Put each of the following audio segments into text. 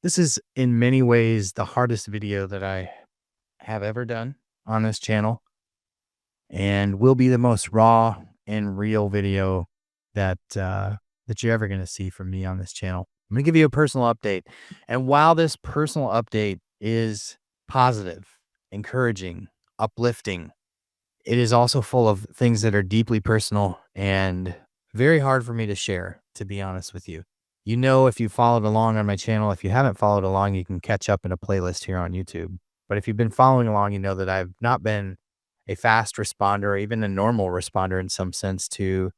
This is in many ways the hardest video that I have ever done on this channel and will be the most raw and real video that you're ever going to see from me on this channel. I'm going to give you a personal update. And while this personal update is positive, encouraging, uplifting, it is also full of things that are deeply personal and very hard for me to share, to be honest with you. You know, if you followed along on my channel, if you haven't followed along, you can catch up in a playlist here on YouTube. But if you've been following along, you know that I've not been a fast responder or even a normal responder in some sense to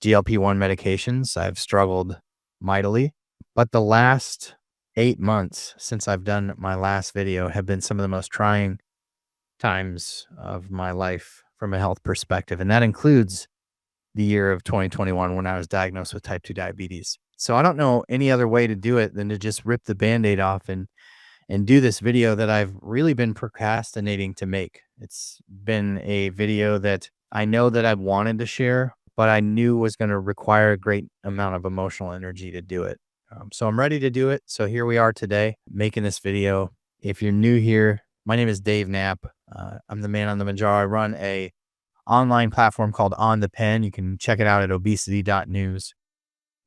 GLP-1 medications. I've struggled mightily. But the last 8 months since I've done my last video have been some of the most trying times of my life from a health perspective. And that includes the year of 2021 when I was diagnosed with type 2 diabetes. So I don't know any other way to do it than to just rip the Band-Aid off and do this video that I've really been procrastinating to make. It's been a video that I know that I wanted to share, but I knew was going to require a great amount of emotional energy to do it. So I'm ready to do it. So here we are today making this video. If you're new here, my name is Dave Knapp. I'm the man on the Mounjaro. I run a online platform called On the Pen. You can check it out at obesity.news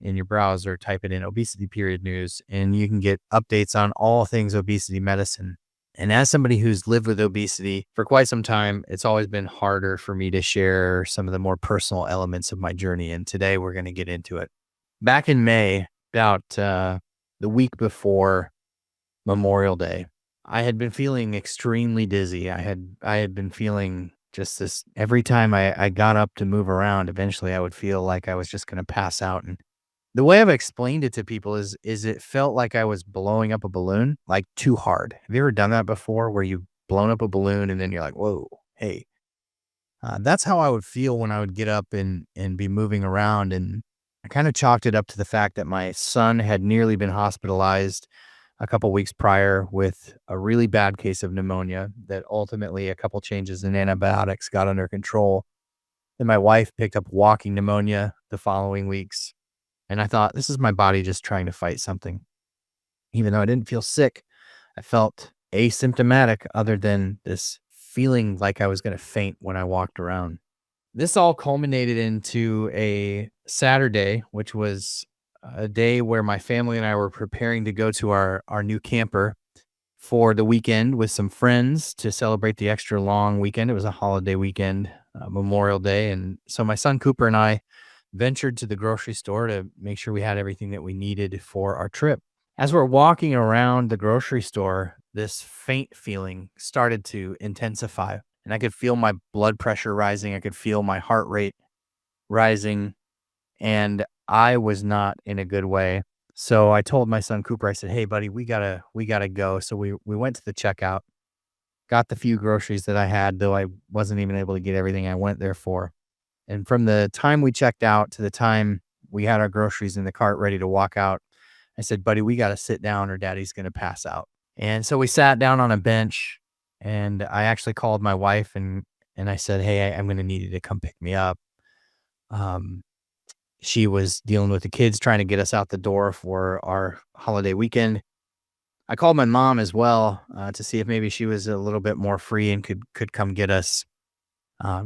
in your browser. Type it in obesity.news, and you can get updates on all things obesity medicine. And as somebody who's lived with obesity for quite some time, it's always been harder for me to share some of the more personal elements of my journey. And today we're going to get into it. Back in May, about the week before Memorial Day, I had been feeling extremely dizzy. I had been feeling just this every time I got up to move around, eventually I would feel like I was just going to pass out. And the way I've explained it to people is it felt like I was blowing up a balloon, like too hard. Have you ever done that before where you've blown up a balloon and then you're like, whoa, hey, that's how I would feel when I would get up and be moving around. And I kind of chalked it up to the fact that my son had nearly been hospitalized a couple weeks prior with a really bad case of pneumonia that ultimately a couple changes in antibiotics got under control. Then my wife picked up walking pneumonia the following weeks. And I thought, this is my body just trying to fight something. Even though I didn't feel sick, I felt asymptomatic other than this feeling like I was going to faint when I walked around. This all culminated into a Saturday, which was a day where my family and I were preparing to go to our new camper for the weekend with some friends to celebrate the extra long weekend. It was a holiday weekend, Memorial Day. And so my son Cooper and I ventured to the grocery store to make sure we had everything that we needed for our trip. As we're walking around the grocery store, this faint feeling started to intensify, and I could feel my blood pressure rising. I could feel my heart rate rising, and I was not in a good way. So I told my son Cooper, I said, "Hey buddy, we gotta go." So we went to the checkout, got the few groceries that I had, though I wasn't even able to get everything I went there for. And from the time we checked out to the time we had our groceries in the cart ready to walk out, I said, buddy, we got to sit down or daddy's going to pass out. And so we sat down on a bench, and I actually called my wife and I said, hey, I'm going to need you to come pick me up. She was dealing with the kids, trying to get us out the door for our holiday weekend. I called my mom as well to see if maybe she was a little bit more free and could come get us.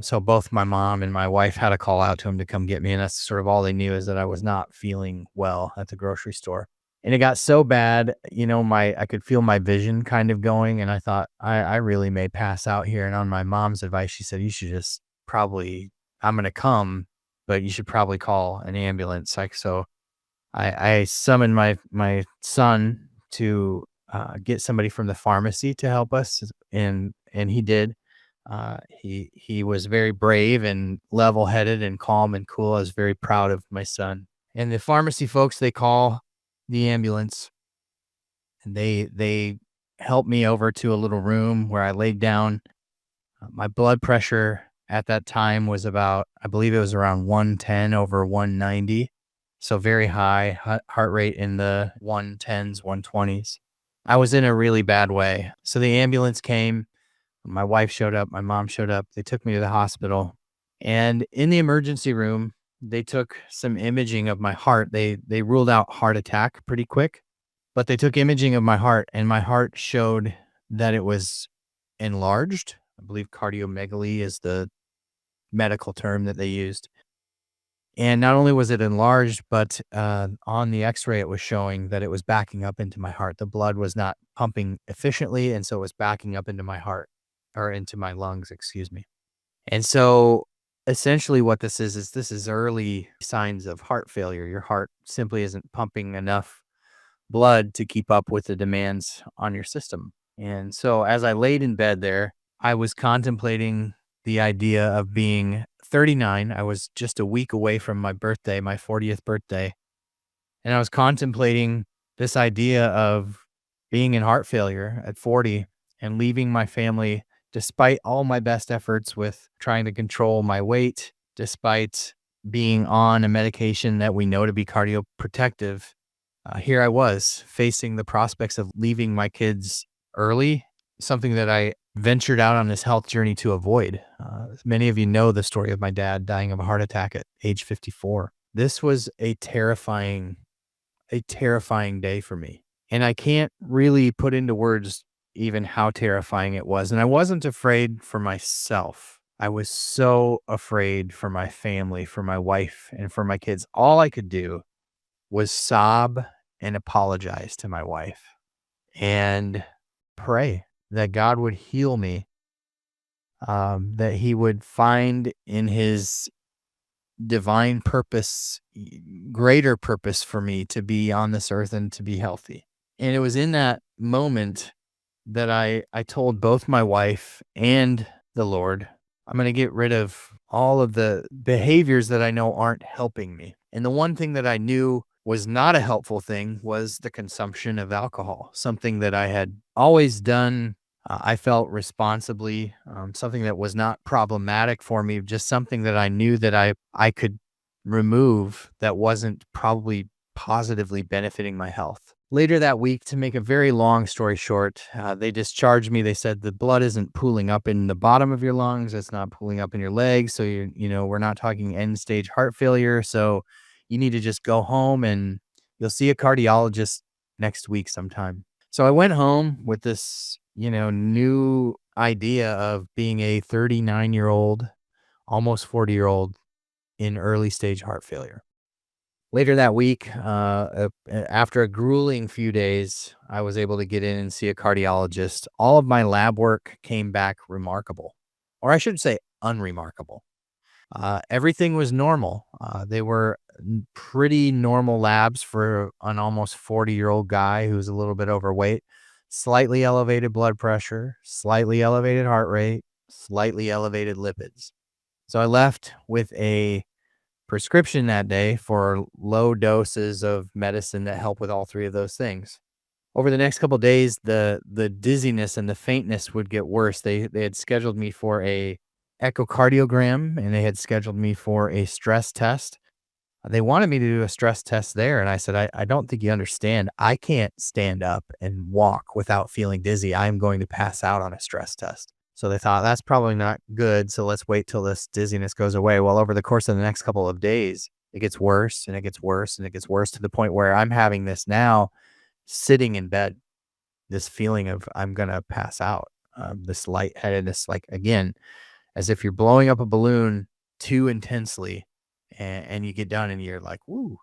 So both my mom and my wife had a call out to him to come get me. And that's sort of all they knew, is that I was not feeling well at the grocery store. And it got so bad, you know, I could feel my vision kind of going. And I thought I really may pass out here. And on my mom's advice, she said, you should just I'm going to come, but you should probably call an ambulance. So I summoned my son to get somebody from the pharmacy to help us. And he did. He was very brave and level-headed and calm and cool. I was very proud of my son. And the pharmacy folks, they call the ambulance, and they helped me over to a little room where I laid down. My blood pressure at that time was about, I believe it was around 110 over 190. So very high, heart rate in the 110s, 120s. I was in a really bad way. So the ambulance came. My wife showed up. My mom showed up. They took me to the hospital. And in the emergency room, they took some imaging of my heart. They ruled out heart attack pretty quick. But they took imaging of my heart, and my heart showed that it was enlarged. I believe cardiomegaly is the medical term that they used. And not only was it enlarged, but on the X-ray, it was showing that it was backing up into my heart. The blood was not pumping efficiently, and so it was backing up into my heart, or into my lungs, excuse me. And so essentially what this is early signs of heart failure. Your heart simply isn't pumping enough blood to keep up with the demands on your system. And so as I laid in bed there, I was contemplating the idea of being 39. I was just a week away from my birthday, my 40th birthday. And I was contemplating this idea of being in heart failure at 40 and leaving my family despite all my best efforts with trying to control my weight, despite being on a medication that we know to be cardioprotective. Here I was facing the prospects of leaving my kids early, something that I ventured out on this health journey to avoid. Many of you know the story of my dad dying of a heart attack at age 54. This was a terrifying day for me. And I can't really put into words even how terrifying it was. And I wasn't afraid for myself. I was so afraid for my family, for my wife, and for my kids. All I could do was sob and apologize to my wife and pray that God would heal me, that He would find in His divine purpose, greater purpose for me to be on this earth and to be healthy. And it was in that moment that I told both my wife and the Lord, I'm going to get rid of all of the behaviors that I know aren't helping me. And the one thing that I knew was not a helpful thing was the consumption of alcohol, something that I had always done. I felt responsibly, something that was not problematic for me, just something that I knew that I could remove that wasn't probably positively benefiting my health. Later that week, to make a very long story short, they discharged me. They said the blood isn't pooling up in the bottom of your lungs. It's not pooling up in your legs. So we're not talking end stage heart failure. So you need to just go home and you'll see a cardiologist next week sometime. So I went home with this, new idea of being a 39-year-old, almost 40-year-old in early stage heart failure. Later that week, after a grueling few days, I was able to get in and see a cardiologist. All of my lab work came back remarkable, or I should say unremarkable. Everything was normal. They were pretty normal labs for an almost 40-year-old guy who's a little bit overweight. Slightly elevated blood pressure, slightly elevated heart rate, slightly elevated lipids. So I left with a prescription that day for low doses of medicine that help with all three of those things. Over the next couple of days, the dizziness and the faintness would get worse. They had scheduled me for a echocardiogram and they had scheduled me for a stress test. They wanted me to do a stress test there, and I said, I don't think you understand. I can't stand up and walk without feeling dizzy. I am going to pass out on a stress test. So they thought that's probably not good. So let's wait till this dizziness goes away. Well, over the course of the next couple of days, it gets worse and it gets worse and it gets worse to the point where I'm having this now sitting in bed, this feeling of I'm going to pass out, this lightheadedness, like again, as if you're blowing up a balloon too intensely and you get done and you're like, woo.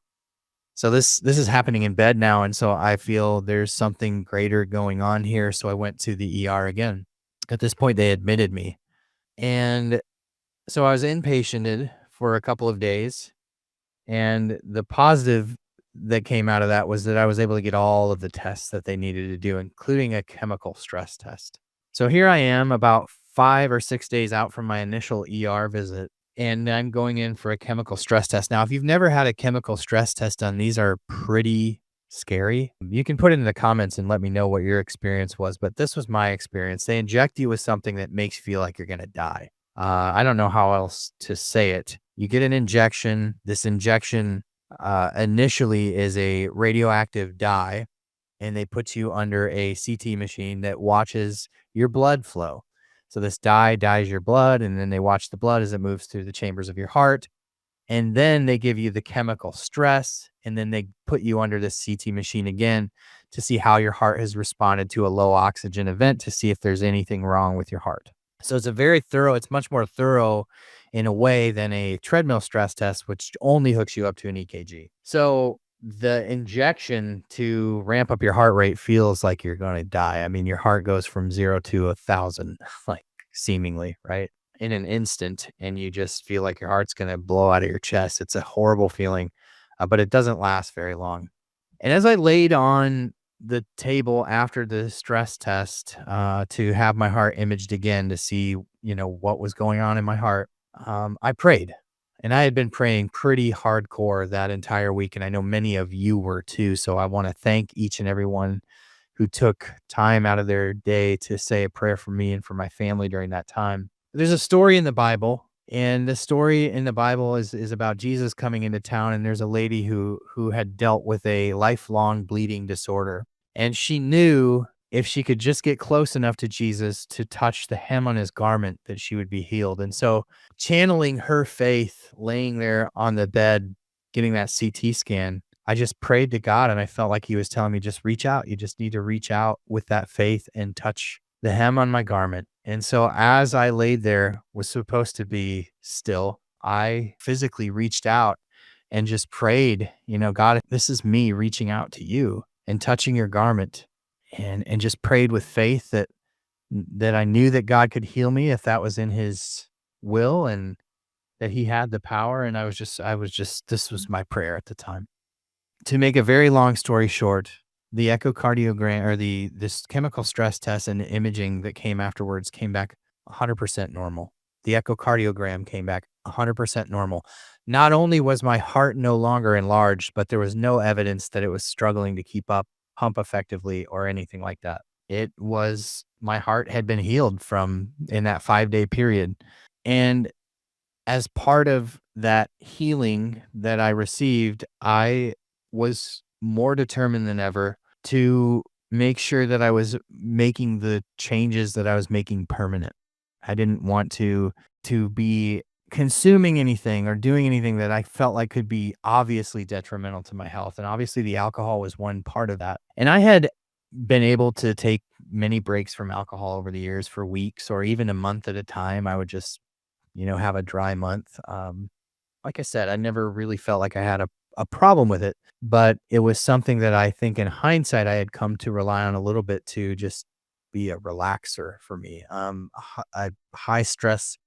So this is happening in bed now. And so I feel there's something greater going on here. So I went to the ER again. At this point, they admitted me. And so I was inpatiented for a couple of days. And the positive that came out of that was that I was able to get all of the tests that they needed to do, including a chemical stress test. So here I am about 5 or 6 days out from my initial ER visit, and I'm going in for a chemical stress test. Now, if you've never had a chemical stress test done, these are pretty scary. You can put it in the comments and let me know what your experience was, but this was my experience. They inject you with something that makes you feel like you're going to die. I don't know how else to say it. You get an injection. This injection initially is a radioactive dye, and they put you under a CT machine that watches your blood flow. So this dye dyes your blood, and then they watch the blood as it moves through the chambers of your heart. And then they give you the chemical stress, and then they put you under the CT machine again to see how your heart has responded to a low oxygen event to see if there's anything wrong with your heart. So it's a very thorough, it's much more thorough in a way than a treadmill stress test, which only hooks you up to an EKG. So the injection to ramp up your heart rate feels like you're going to die. I mean, your heart goes from 0 to 1,000, like seemingly, right? In an instant, and you just feel like your heart's going to blow out of your chest. It's a horrible feeling, but it doesn't last very long. And as I laid on the table after the stress test, to have my heart imaged again to see, what was going on in my heart, I prayed. And I had been praying pretty hardcore that entire week. And I know many of you were too. So I want to thank each and every one who took time out of their day to say a prayer for me and for my family during that time. There's a story in the Bible, and the story in the Bible is about Jesus coming into town, and there's a lady who had dealt with a lifelong bleeding disorder, and she knew if she could just get close enough to Jesus to touch the hem on his garment that she would be healed. And so, channeling her faith, laying there on the bed, getting that CT scan, I just prayed to God, and I felt like he was telling me, just reach out. You just need to reach out with that faith and touch the hem on my garment. And so as I laid there, was supposed to be still, I physically reached out and just prayed, God, this is me reaching out to you and touching your garment, and just prayed with faith that I knew that God could heal me if that was in his will, and that he had the power. And this was my prayer at the time. To make a very long story short, the echocardiogram, or this chemical stress test and the imaging that came afterwards, came back 100% normal. The echocardiogram came back 100% normal. Not only was my heart no longer enlarged, but there was no evidence that it was struggling to keep up, pump effectively, or anything like that. My heart had been healed from in that 5-day period. And as part of that healing that I received, I was more determined than ever to make sure that I was making the changes that I was making permanent. I didn't want to be consuming anything or doing anything that I felt like could be obviously detrimental to my health. And obviously the alcohol was one part of that. And I had been able to take many breaks from alcohol over the years for weeks or even a month at a time. I would just have a dry month. Like I said, I never really felt like I had a problem with it, but it was something that I think in hindsight, I had come to rely on a little bit to just be a relaxer for me. High stress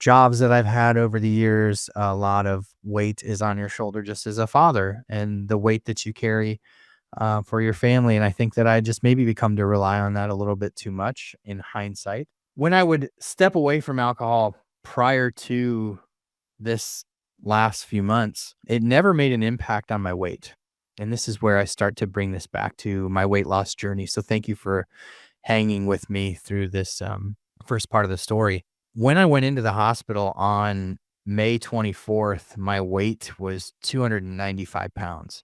jobs that I've had over the years, a lot of weight is on your shoulder just as a father, and the weight that you carry for your family. And I think that I just maybe become to rely on that a little bit too much in hindsight. When I would step away from alcohol prior to this last few months, it never made an impact on my weight. And this is where I start to bring this back to my weight loss journey. So thank you for hanging with me through this first part of the story. When I went into the hospital on May 24th, my weight was 295 pounds.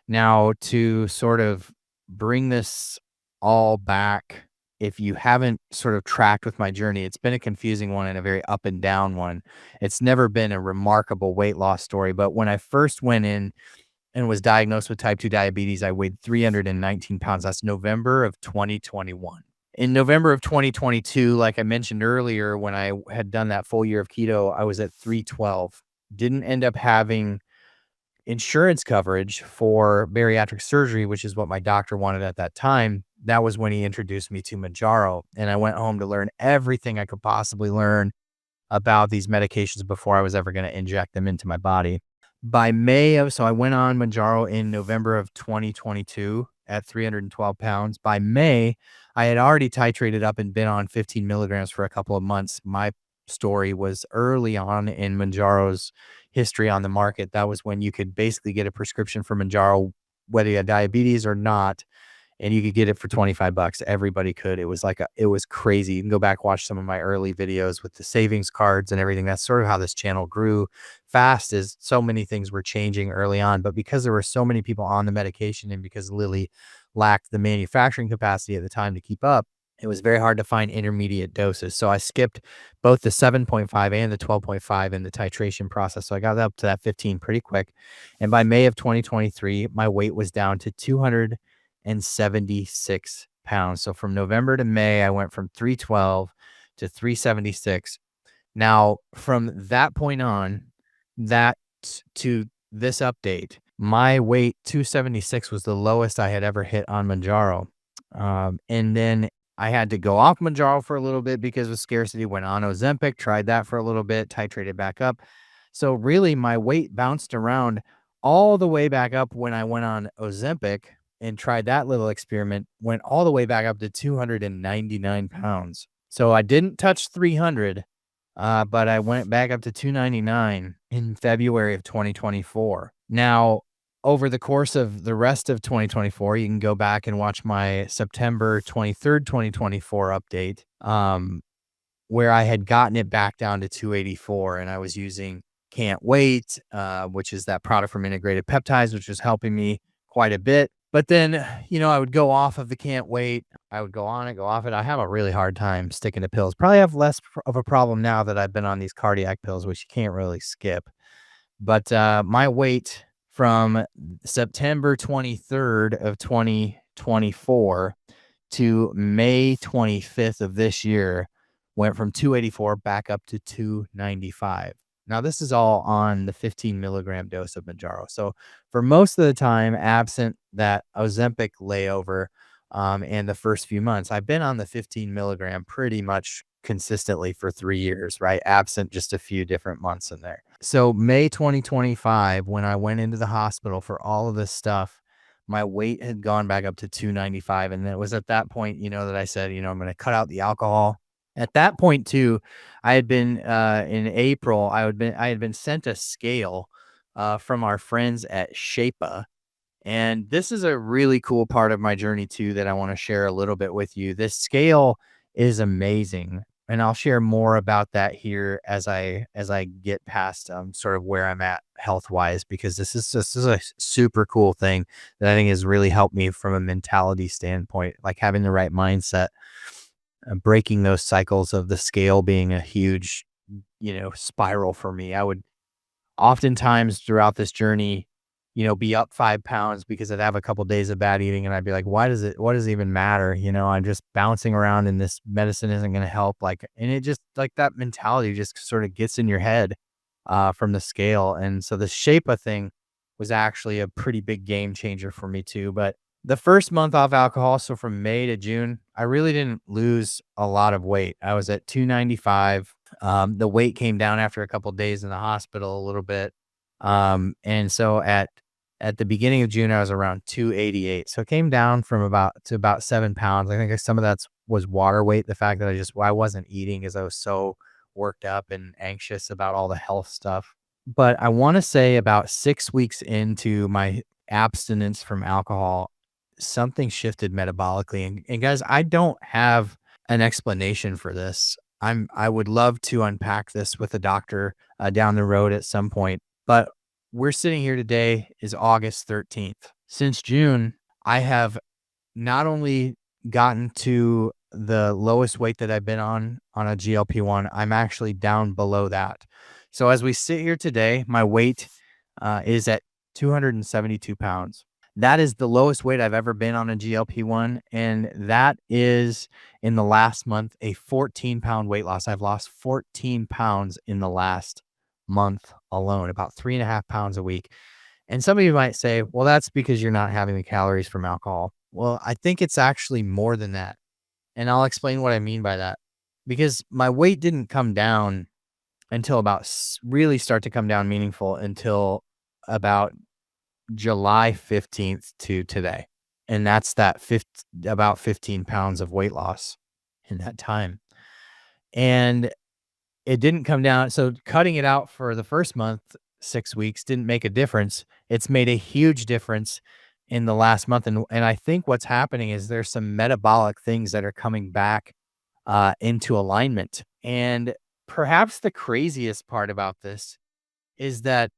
Now, to sort of bring this all back, if you haven't sort of tracked with my journey, it's been a confusing one and a very up and down one. It's never been a remarkable weight loss story. But when I first went in and was diagnosed with type 2 diabetes, I weighed 319 pounds. That's November of 2021. In November of 2022, like I mentioned earlier, when I had done that full year of keto, I was at 312. Didn't end up having insurance coverage for bariatric surgery, which is what my doctor wanted at that time. That was when he introduced me to Mounjaro, and I went home to learn everything I could possibly learn about these medications before I was ever going to inject them into my body. So I went on Mounjaro in November of 2022 at 312 pounds. By May, I had already titrated up and been on 15 milligrams for a couple of months. My story was early on in Mounjaro's history on the market. That was when you could basically get a prescription for Mounjaro, whether you had diabetes or not, and you could get it for 25 bucks. Everybody could. It was crazy. You can go back, watch some of my early videos with the savings cards and everything. That's sort of how this channel grew fast, as so many things were changing early on. But because there were so many people on the medication, and because Lilly lacked the manufacturing capacity at the time to keep up, it was very hard to find intermediate doses. So I skipped both the 7.5 and the 12.5 in the titration process. So I got up to that 15 pretty quick. And by May of 2023, my weight was down to 200 376 pounds. So from November to May, I went from 312 to 376. Now, from that point on, that to this update, my weight 276 was the lowest I had ever hit on Mounjaro. And then I had to go off Mounjaro for a little bit because of scarcity, went on Ozempic, tried that for a little bit, titrated back up. So really my weight bounced around all the way back up when I went on Ozempic and tried that little experiment, went all the way back up to 299 pounds. So I didn't touch 300, but I went back up to 299 in February of 2024. Now, over the course of the rest of 2024, you can go back and watch my September 23rd, 2024 update, where I had gotten it back down to 284, and I was using Can't Wait, which is that product from Integrated Peptides, which was helping me quite a bit. But then, I would go off of the Can't Wait. I would go on it, go off it. I have a really hard time sticking to pills. Probably have less of a problem now that I've been on these cardiac pills, which you can't really skip. But my weight from September 23rd of 2024 to May 25th of this year went from 284 back up to 295. Now, this is all on the 15 milligram dose of Mounjaro. So for most of the time, absent that Ozempic layover and the first few months, I've been on the 15 milligram pretty much consistently for 3 years, right? Absent just a few different months in there. So May 2025, when I went into the hospital for all of this stuff, my weight had gone back up to 295. And it was at that point, that I said, I'm going to cut out the alcohol. At that point too, I had been in April, I had been sent a scale from our friends at Shapa. And this is a really cool part of my journey too that I want to share a little bit with you. This scale is amazing. And I'll share more about that here as I get past sort of where I'm at health wise, because this is a super cool thing that I think has really helped me from a mentality standpoint, like having the right mindset, breaking those cycles of the scale being a huge, spiral for me. I would oftentimes throughout this journey, be up 5 pounds because I'd have a couple days of bad eating and I'd be like, what does it even matter? I'm just bouncing around and this medicine isn't going to help. And it just like that mentality just sort of gets in your head from the scale. And so the Shapa thing was actually a pretty big game changer for me too. But the first month off alcohol, so from May to June, I really didn't lose a lot of weight. I was at 295. The weight came down after a couple days in the hospital a little bit. And so at the beginning of June, I was around 288. So it came down from about 7 pounds. I think some of that was water weight. The fact that I wasn't eating because I was so worked up and anxious about all the health stuff. But I want to say about 6 weeks into my abstinence from alcohol, something shifted metabolically. And guys, I don't have an explanation for this. I would love to unpack this with a doctor down the road at some point, but we're sitting here today is August 13th. Since June, I have not only gotten to the lowest weight that I've been on a GLP-1, I'm actually down below that. So as we sit here today, my weight is at 272 pounds. That is the lowest weight I've ever been on a GLP-1. And that is in the last month, a 14-pound weight loss. I've lost 14 pounds in the last month alone, about 3.5 pounds a week. And some of you might say, well, that's because you're not having the calories from alcohol. Well, I think it's actually more than that. And I'll explain what I mean by that. Because my weight didn't come down until really start to come down meaningful until about July 15th to today. And that's about 15 pounds of weight loss in that time. And it didn't come down. So cutting it out for the first month, 6 weeks, didn't make a difference. It's made a huge difference in the last month. And I think what's happening is there's some metabolic things that are coming back into alignment. And perhaps the craziest part about this is that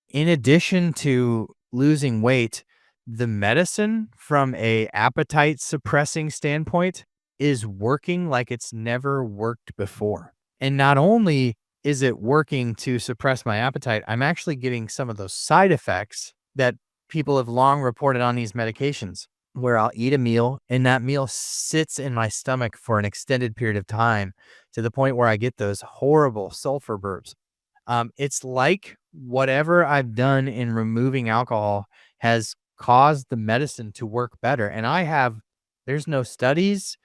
in addition to losing weight, the medicine from a appetite suppressing standpoint is working like it's never worked before. And not only is it working to suppress my appetite, I'm actually getting some of those side effects that people have long reported on these medications. where I'll eat a meal and that meal sits in my stomach for an extended period of time to the point where I get those horrible sulfur burps. It's like whatever I've done in removing alcohol has caused the medicine to work better. And there's no studies,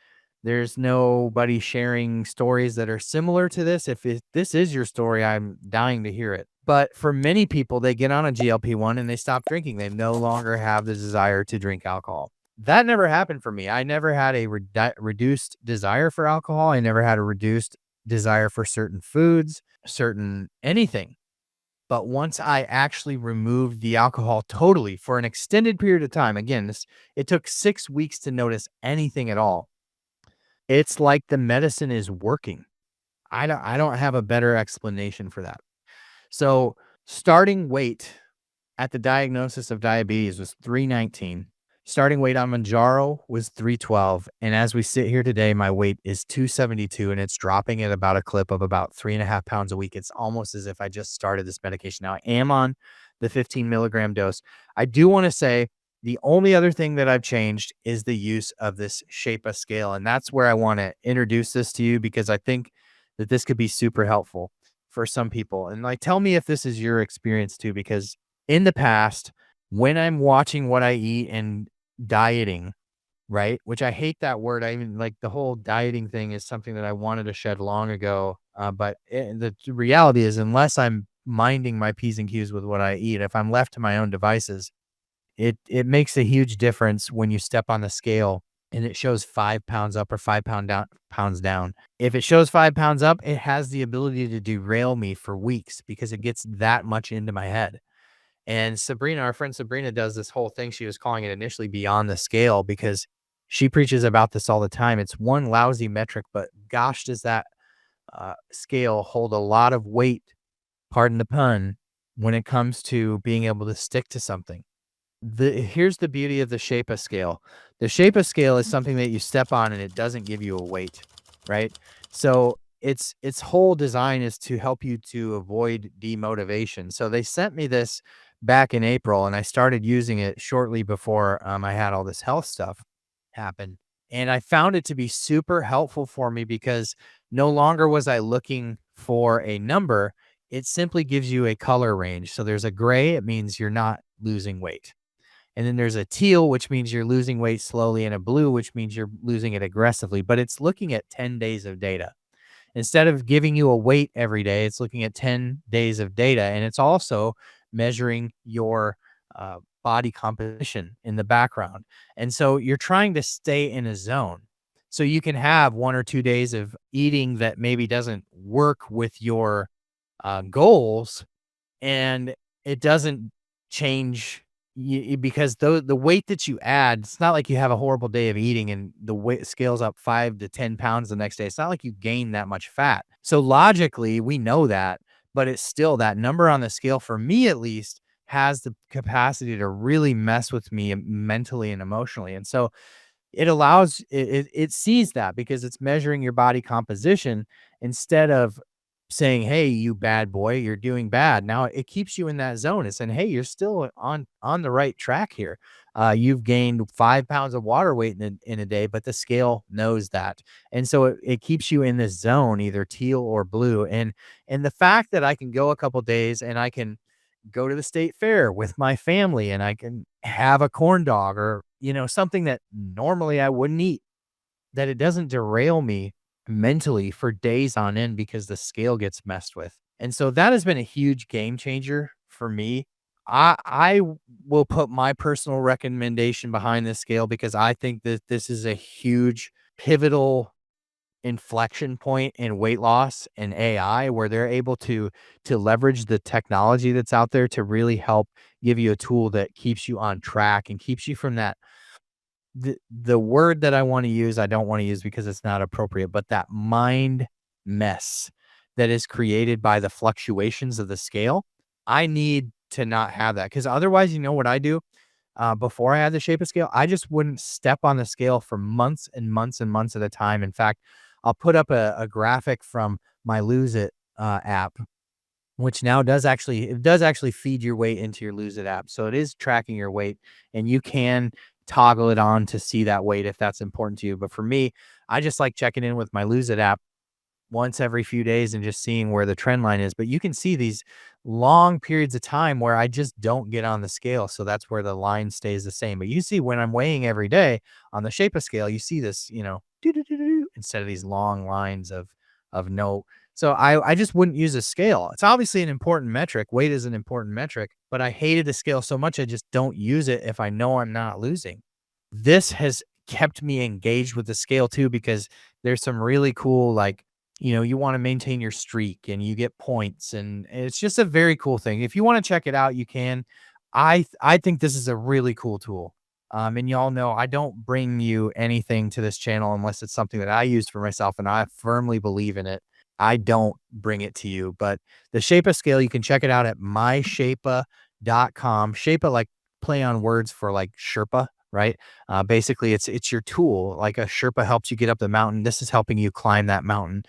there's nobody sharing stories that are similar to this. This is your story, I'm dying to hear it. But for many people, they get on a GLP-1 and they stop drinking. They no longer have the desire to drink alcohol. That never happened for me. I never had a reduced desire for alcohol. I never had a reduced desire for certain foods, certain anything. But once I actually removed the alcohol totally for an extended period of time, again, it took 6 weeks to notice anything at all. It's like the medicine is working. I don't have a better explanation for that. So, starting weight at the diagnosis of diabetes was 319. Starting weight on Mounjaro was 312. And as we sit here today, my weight is 272 and it's dropping at about a clip of about 3.5 pounds a week. It's almost as if I just started this medication. Now I am on the 15 milligram dose. I do want to say the only other thing that I've changed is the use of this Shapa scale. And that's where I want to introduce this to you because I think that this could be super helpful for some people. And like, tell me if this is your experience too, because in the past, when I'm watching what I eat and dieting, right? Which I hate that word. I even like the whole dieting thing is something that I wanted to shed long ago. The reality is, unless I'm minding my P's and Q's with what I eat, if I'm left to my own devices, it makes a huge difference when you step on the scale and it shows 5 pounds up or 5 pounds down. If it shows 5 pounds up, it has the ability to derail me for weeks because it gets that much into my head. And Sabrina, our friend Sabrina, does this whole thing. She was calling it initially beyond the scale because she preaches about this all the time. It's one lousy metric, but gosh, does that scale hold a lot of weight, pardon the pun, when it comes to being able to stick to something. Here's the beauty of the Shapa scale. The Shapa scale is something that you step on and it doesn't give you a weight, right? So its whole design is to help you to avoid demotivation. So they sent me this back in April and I started using it shortly before I had all this health stuff happen. And I found it to be super helpful for me because no longer was I looking for a number. It simply gives you a color range. So there's a gray, it means you're not losing weight. And then there's a teal, which means you're losing weight slowly, and a blue, which means you're losing it aggressively. But it's looking at 10 days of data. Instead of giving you a weight every day, it's looking at 10 days of data. And it's also measuring your body composition in the background. And so you're trying to stay in a zone. So you can have 1 or 2 days of eating that maybe doesn't work with your goals, and it doesn't change because the weight that you add, it's not like you have a horrible day of eating and the weight scales up 5 to 10 pounds the next day. It's not like you gain that much fat. So logically, we know that, but it's still that number on the scale, for me at least, has the capacity to really mess with me mentally and emotionally. And so it sees that because it's measuring your body composition instead of saying, "Hey, you bad boy, you're doing bad." Now it keeps you in that zone. It's saying, "Hey, you're still on the right track here. You've gained 5 pounds of water weight in a day, but the scale knows that, and so it keeps you in this zone, either teal or blue." And the fact that I can go a couple days and I can go to the state fair with my family and I can have a corn dog or, something that normally I wouldn't eat, that it doesn't derail me mentally for days on end because the scale gets messed with. And so that has been a huge game changer for me. I will put my personal recommendation behind this scale because I think that this is a huge pivotal inflection point in weight loss and AI where they're able to leverage the technology that's out there to really help give you a tool that keeps you on track and keeps you from that the word that I want to use, I don't want to use because it's not appropriate, but that mind mess that is created by the fluctuations of the scale. I need to not have that because otherwise, you know what I do? Before I had the Shape of scale, I just wouldn't step on the scale for months and months and months at a time. In fact, I'll put up a graphic from my Lose It app, which now does actually feed your weight into your Lose It app. So it is tracking your weight, and you can toggle it on to see that weight if that's important to you. But for me, I just like checking in with my Lose It app once every few days and just seeing where the trend line is. But you can see these long periods of time where I just don't get on the scale. So that's where the line stays the same. But you see when I'm weighing every day on the Shapa scale, you see this, instead of these long lines of no. So I just wouldn't use a scale. It's obviously an important metric. Weight is an important metric, but I hated the scale so much I just don't use it if I know I'm not losing. This has kept me engaged with the scale too because there's some really cool you want to maintain your streak and you get points and it's just a very cool thing. If you want to check it out, you can. I think this is a really cool tool. And y'all know I don't bring you anything to this channel unless it's something that I use for myself and I firmly believe in it. I don't bring it to you, but the Shapa scale, you can check it out at myshapa.com. Shapa, like play on words for like Sherpa, right? Basically, it's your tool. Like a Sherpa helps you get up the mountain. This is helping you climb that mountain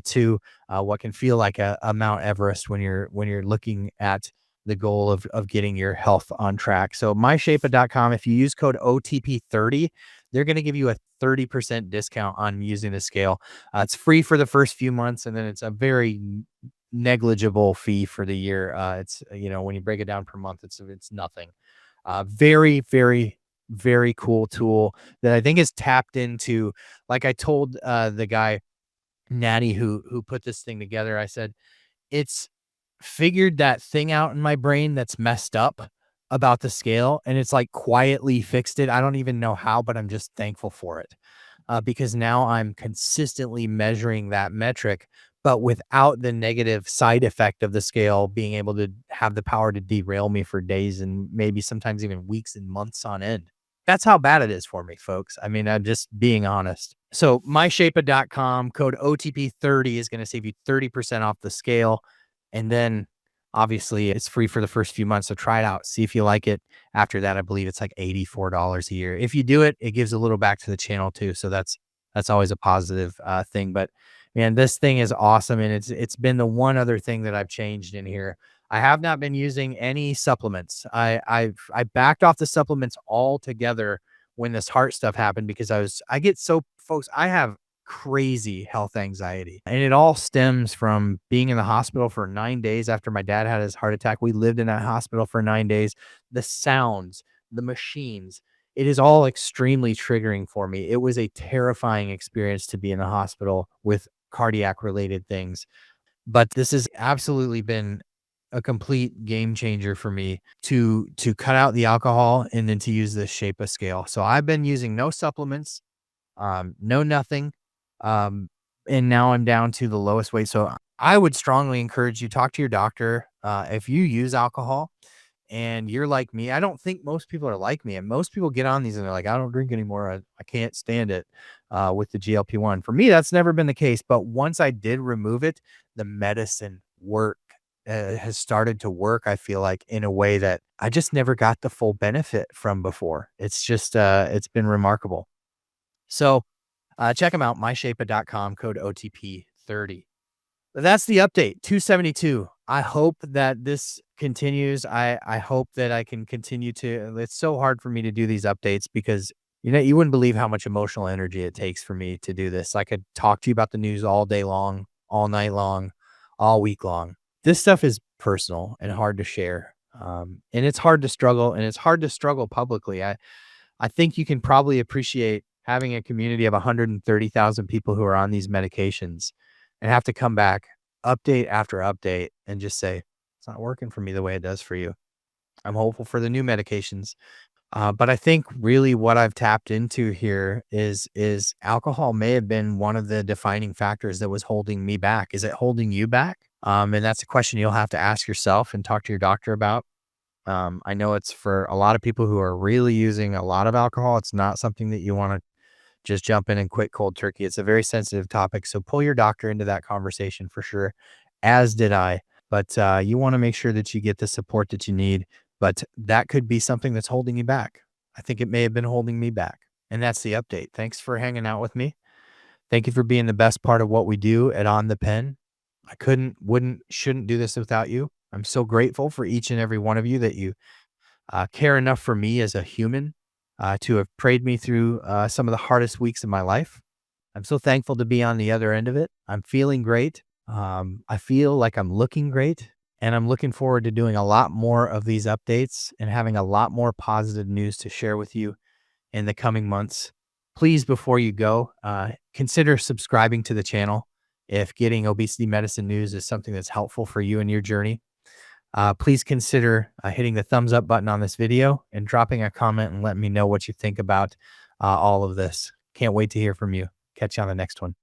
to what can feel like a Mount Everest when you're looking at the goal of getting your health on track. So myshapa.com, if you use code OTP30, they're going to give you a 30% discount on using the scale. It's free for the first few months, and then it's a very negligible fee for the year. It's when you break it down per month, it's nothing. Very, very, very cool tool that I think is tapped into. Like I told the guy Natty who put this thing together, I said it's figured that thing out in my brain that's messed up about the scale, and it's like quietly fixed it. I don't even know how, but I'm just thankful for it because now I'm consistently measuring that metric, but without the negative side effect of the scale being able to have the power to derail me for days and maybe sometimes even weeks and months on end. That's how bad it is for me, folks. I mean, I'm just being honest. So myshapa.com code OTP30 is going to save you 30% off the scale. And then obviously it's free for the first few months. So try it out. See if you like it. After that, I believe it's like $84 a year. If you do it, it gives a little back to the channel too. So that's always a positive thing. But man, this thing is awesome. And it's been the one other thing that I've changed in here. I have not been using any supplements. I backed off the supplements altogether when this heart stuff happened because I get so folks, I have crazy health anxiety. And it all stems from being in the hospital for 9 days after my dad had his heart attack. We lived in that hospital for 9 days. The sounds, the machines, it is all extremely triggering for me. It was a terrifying experience to be in the hospital with cardiac related things. But this has absolutely been a complete game changer for me to cut out the alcohol and then to use the Shapa scale. So I've been using no supplements, no nothing. Um, and now I'm down to the lowest weight. So I would strongly encourage you talk to your doctor. If you use alcohol and you're like me, I don't think most people are like me. And most people get on these and they're like, I don't drink anymore. I can't stand it with the GLP-1. For me, that's never been the case. But once I did remove it, the medicine has started to work, I feel like, in a way that I just never got the full benefit from before. It's just, it's been remarkable. So check them out, myshapa.com, code OTP30. That's the update, 272. I hope that this continues. I hope that I can continue to. It's so hard for me to do these updates because you wouldn't believe how much emotional energy it takes for me to do this. I could talk to you about the news all day long, all night long, all week long. This stuff is personal and hard to share. And it's hard to struggle, and it's hard to struggle publicly. I think you can probably appreciate having a community of 130,000 people who are on these medications and have to come back update after update and just say, it's not working for me the way it does for you. I'm hopeful for the new medications. But I think really what I've tapped into here is alcohol may have been one of the defining factors that was holding me back. Is it holding you back? And that's a question you'll have to ask yourself and talk to your doctor about. I know it's for a lot of people who are really using a lot of alcohol. It's not something that you want to just jump in and quit cold turkey. It's a very sensitive topic. So pull your doctor into that conversation for sure, as did I. But you want to make sure that you get the support that you need. But that could be something that's holding you back. I think it may have been holding me back. And that's the update. Thanks for hanging out with me. Thank you for being the best part of what we do at On the Pen. I shouldn't do this without you. I'm so grateful for each and every one of you that you care enough for me as a human to have prayed me through some of the hardest weeks of my life. I'm so thankful to be on the other end of it. I'm feeling great. I feel like I'm looking great. And I'm looking forward to doing a lot more of these updates and having a lot more positive news to share with you in the coming months. Please, before you go, consider subscribing to the channel if getting obesity medicine news is something that's helpful for you in your journey. Please consider hitting the thumbs up button on this video and dropping a comment and letting me know what you think about all of this. Can't wait to hear from you. Catch you on the next one.